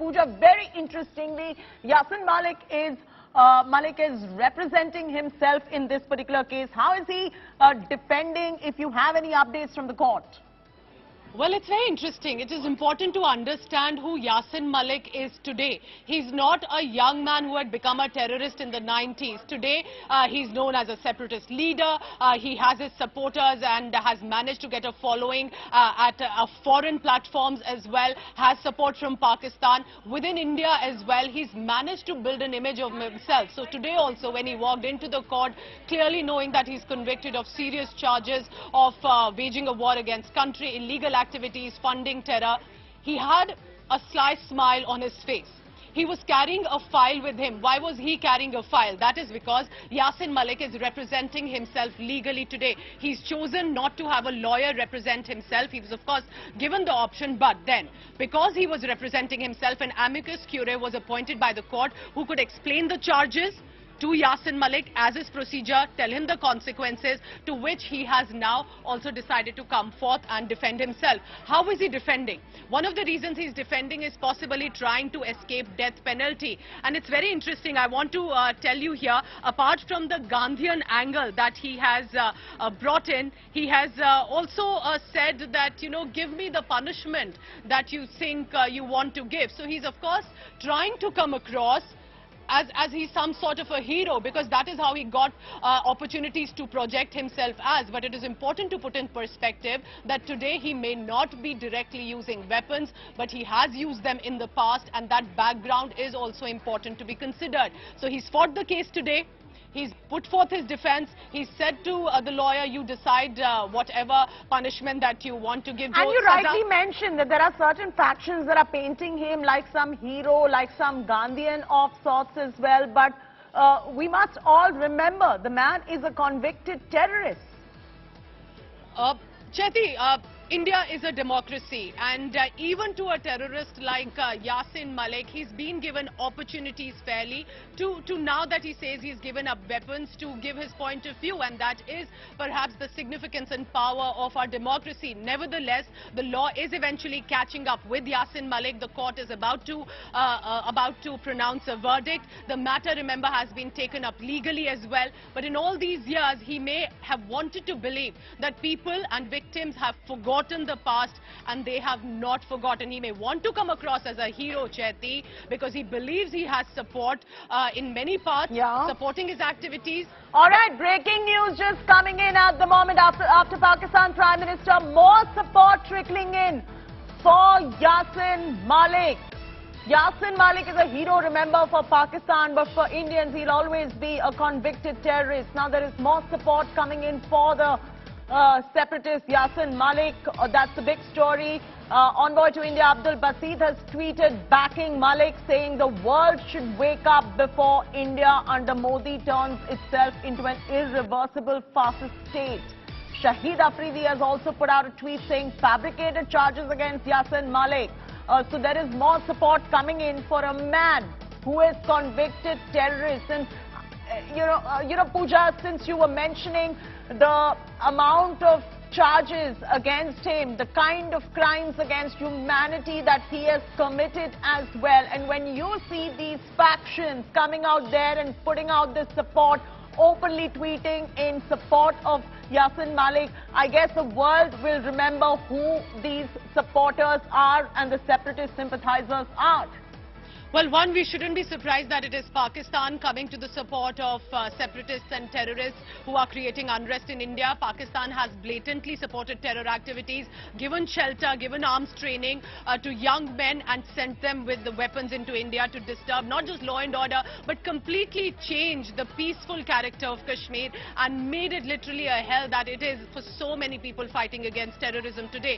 Pooja, very interestingly, Yasin Malik is representing himself in this particular case. How is he defending, if you have any updates from the court? Well, it's very interesting. It is important to understand who Yasin Malik is today. He's not a young man who had become a terrorist in the 90s. Today, he's known as a separatist leader. He has his supporters and has managed to get a following at foreign platforms as well, has support from Pakistan. Within India as well, he's managed to build an image of himself. So today also, when he walked into the court, clearly knowing that he's convicted of serious charges of waging a war against country, illegal activities, funding terror, he had a sly smile on his face. He was carrying a file with him. Why was he carrying a file? That is because Yasin Malik is representing himself legally today. He's chosen not to have a lawyer represent himself. He was, of course, given the option, but then, because he was representing himself, an amicus curiae was appointed by the court who could explain the charges to Yasin Malik as his procedure, tell him the consequences, to which he has now also decided to come forth and defend himself. How is he defending? One of the reasons he's defending is possibly trying to escape death penalty. And it's very interesting. I want to tell you here, apart from the Gandhian angle that he has brought in, he has also said that, you know, give me the punishment that you think you want to give. So he's, of course, trying to come across as he's some sort of a hero, because that is how he got opportunities to project himself as. But it is important to put in perspective that today he may not be directly using weapons, but he has used them in the past, and that background is also important to be considered. So he's fought the case today. He's put forth his defense. He said to the lawyer, you decide whatever punishment that you want to give. And you rightly mentioned that there are certain factions that are painting him like some hero, like some Gandhian of sorts as well. But we must all remember, the man is a convicted terrorist. Chetty, India is a democracy, and even to a terrorist like Yasin Malik, he's been given opportunities fairly to now that he says he's given up weapons to give his point of view, and that is perhaps the significance and power of our democracy. Nevertheless, the law is eventually catching up with Yasin Malik. The court is about to pronounce a verdict. The matter, remember, has been taken up legally as well. But in all these years, he may have wanted to believe that people and victims have forgotten the past, and they have not forgotten. He may want to come across as a hero, Chetty, because he believes he has support in many parts, supporting his activities. All right, breaking news just coming in at the moment after Pakistan Prime Minister. More support trickling in for Yasin Malik. Yasin Malik is a hero, remember, for Pakistan, but for Indians, he'll always be a convicted terrorist. Now there is more support coming in for the separatist Yasin Malik. That's the big story. Envoy to India Abdul Basit has tweeted backing Malik, saying the world should wake up before India under Modi turns itself into an irreversible fascist state. Shahid Afridi has also put out a tweet saying fabricated charges against Yasin Malik. So there is more support coming in for a man who is convicted terrorist. And you know, Pooja, since you were mentioning the amount of charges against him, the kind of crimes against humanity that he has committed as well, and when you see these factions coming out there and putting out this support, openly tweeting in support of Yasin Malik, I guess the world will remember who these supporters are and the separatist sympathizers are. Well, one, we shouldn't be surprised that it is Pakistan coming to the support of separatists and terrorists who are creating unrest in India. Pakistan has blatantly supported terror activities, given shelter, given arms training to young men, and sent them with the weapons into India to disturb not just law and order, but completely change the peaceful character of Kashmir and made it literally a hell that it is for so many people fighting against terrorism today.